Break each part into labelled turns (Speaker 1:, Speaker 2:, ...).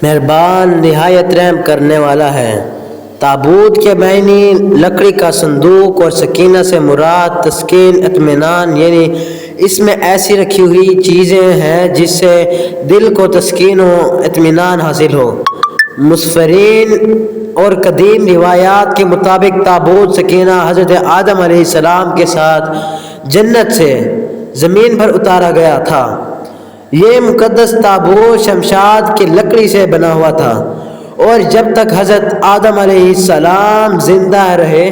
Speaker 1: مہربان نہایت رحم کرنے والا ہے۔ تابوت کے معنی لکڑی کا صندوق اور سکینہ سے مراد تسکین اطمینان، یعنی اس میں ایسی رکھی ہوئی چیزیں ہیں جس سے دل کو تسکین و اطمینان حاصل ہو۔ مصفرین اور قدیم روایات کے مطابق تابوت سکینہ حضرت آدم علیہ السلام کے ساتھ جنت سے زمین پر اتارا گیا تھا۔ یہ مقدس تابوت شمشاد کی لکڑی سے بنا ہوا تھا اور جب تک حضرت آدم علیہ السلام زندہ رہے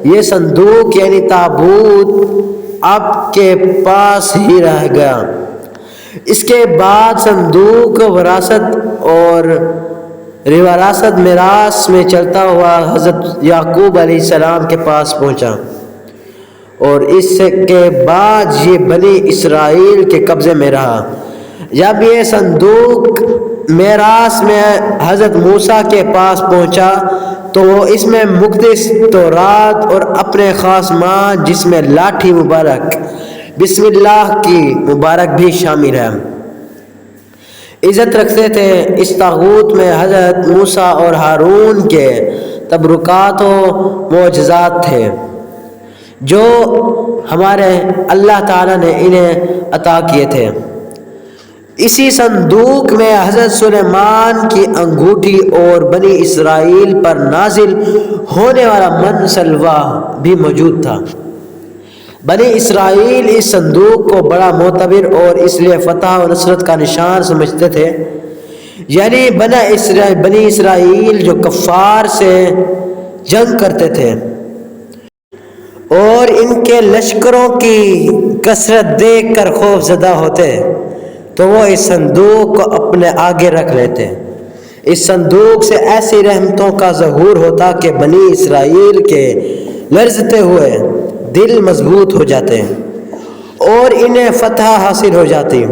Speaker 1: یہ صندوق یعنی تابوت آپ کے پاس ہی رہ گیا۔ اس کے بعد صندوق وراثت اور وراثت میراث میں چلتا ہوا حضرت یعقوب علیہ السلام کے پاس پہنچا اور اس کے بعد یہ بنی اسرائیل کے قبضے میں رہا۔ جب یہ صندوق میراث میں حضرت موسیٰ کے پاس پہنچا تو وہ اس میں مقدس تورات اور اپنے خاص مان جس میں لاٹھی مبارک بسم اللہ کی مبارک بھی شامل ہے عزت رکھتے تھے۔ اس تابوت میں حضرت موسیٰ اور ہارون کے تبرکات و معجزات تھے جو ہمارے اللہ تعالیٰ نے انہیں عطا کیے تھے۔ اسی صندوق میں حضرت سلیمان کی انگوٹھی اور بنی اسرائیل پر نازل ہونے والا من سلوہ بھی موجود تھا۔ بنی اسرائیل اس صندوق کو بڑا معتبر اور اس لیے فتح و نصرت کا نشان سمجھتے تھے، یعنی بنی اسرائیل جو کفار سے جنگ کرتے تھے اور ان کے لشکروں کی کثرت دیکھ کر خوف زدہ ہوتے تو وہ اس صندوق کو اپنے آگے رکھ لیتے۔ اس صندوق سے ایسی رحمتوں کا ظہور ہوتا کہ بنی اسرائیل کے لرزتے ہوئے دل مضبوط ہو جاتے اور انہیں فتح حاصل ہو جاتی۔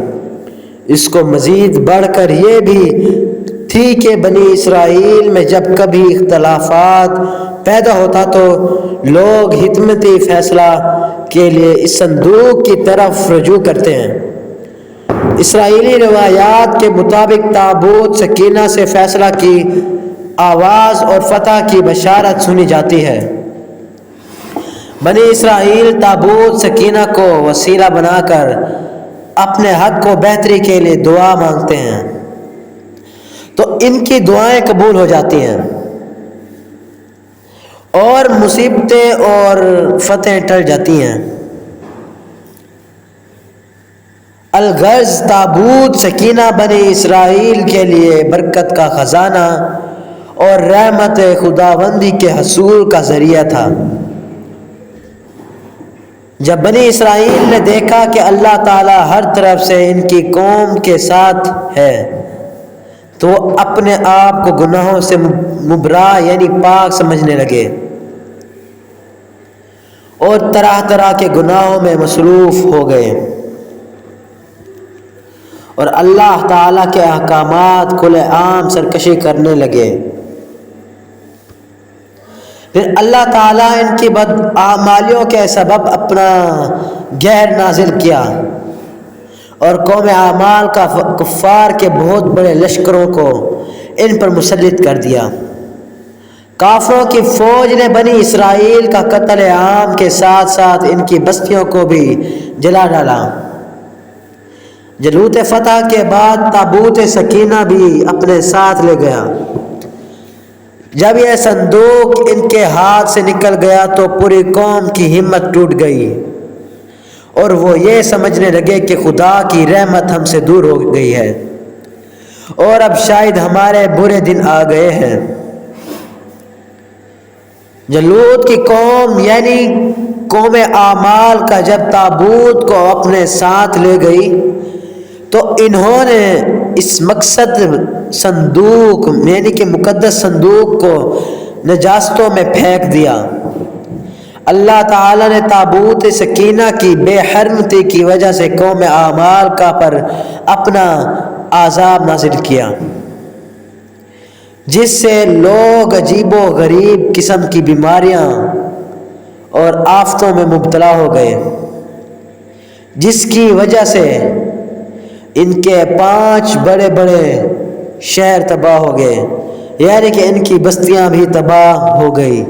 Speaker 1: اس کو مزید بڑھ کر یہ بھی تھی کہ بنی اسرائیل میں جب کبھی اختلافات پیدا ہوتا تو لوگ حکمتی فیصلہ کے لیے اس صندوق کی طرف رجوع کرتے ہیں۔ اسرائیلی روایات کے مطابق تابوت سکینہ سے فیصلہ کی آواز اور فتح کی بشارت سنی جاتی ہے۔ بنی اسرائیل تابوت سکینہ کو وسیلہ بنا کر اپنے حق کو بہتری کے لیے دعا مانگتے ہیں تو ان کی دعائیں قبول ہو جاتی ہیں اور مصیبتیں اور فتحیں ٹل جاتی ہیں۔ الغرض تابوت سکینہ بنی اسرائیل کے لیے برکت کا خزانہ اور رحمت خداوندی کے حصول کا ذریعہ تھا۔ جب بنی اسرائیل نے دیکھا کہ اللہ تعالیٰ ہر طرف سے ان کی قوم کے ساتھ ہے تو وہ اپنے آپ کو گناہوں سے مبرا یعنی پاک سمجھنے لگے اور طرح طرح کے گناہوں میں مصروف ہو گئے اور اللہ تعالیٰ کے احکامات کھلے عام سرکشی کرنے لگے۔ پھر اللہ تعالیٰ ان کی بدعمالیوں کے سبب اپنا قہر نازل کیا اور قوم اعمال کا کفار کے بہت بڑے لشکروں کو ان پر مسلط کر دیا۔ کافروں کی فوج نے بنی اسرائیل کا قتل عام کے ساتھ ساتھ ان کی بستیوں کو بھی جلا ڈالا۔ جلوت فتح کے بعد تابوت سکینہ بھی اپنے ساتھ لے گیا۔ جب یہ صندوق ان کے ہاتھ سے نکل گیا تو پوری قوم کی ہمت ٹوٹ گئی اور وہ یہ سمجھنے لگے کہ خدا کی رحمت ہم سے دور ہو گئی ہے اور اب شاید ہمارے برے دن آ گئے ہیں۔ جلوت کی قوم یعنی قوم اعمال کا جب تابوت کو اپنے ساتھ لے گئی تو انہوں نے اس مقصد صندوق یعنی کہ مقدس صندوق کو نجاستوں میں پھینک دیا۔ اللہ تعالیٰ نے تابوت سکینہ کی بے حرمتی کی وجہ سے قوم اعمال کا پر اپنا عذاب نازل کیا جس سے لوگ عجیب و غریب قسم کی بیماریاں اور آفتوں میں مبتلا ہو گئے، جس کی وجہ سے ان کے 5 بڑے بڑے شہر تباہ ہو گئے، یعنی کہ ان کی بستیاں بھی تباہ ہو گئی۔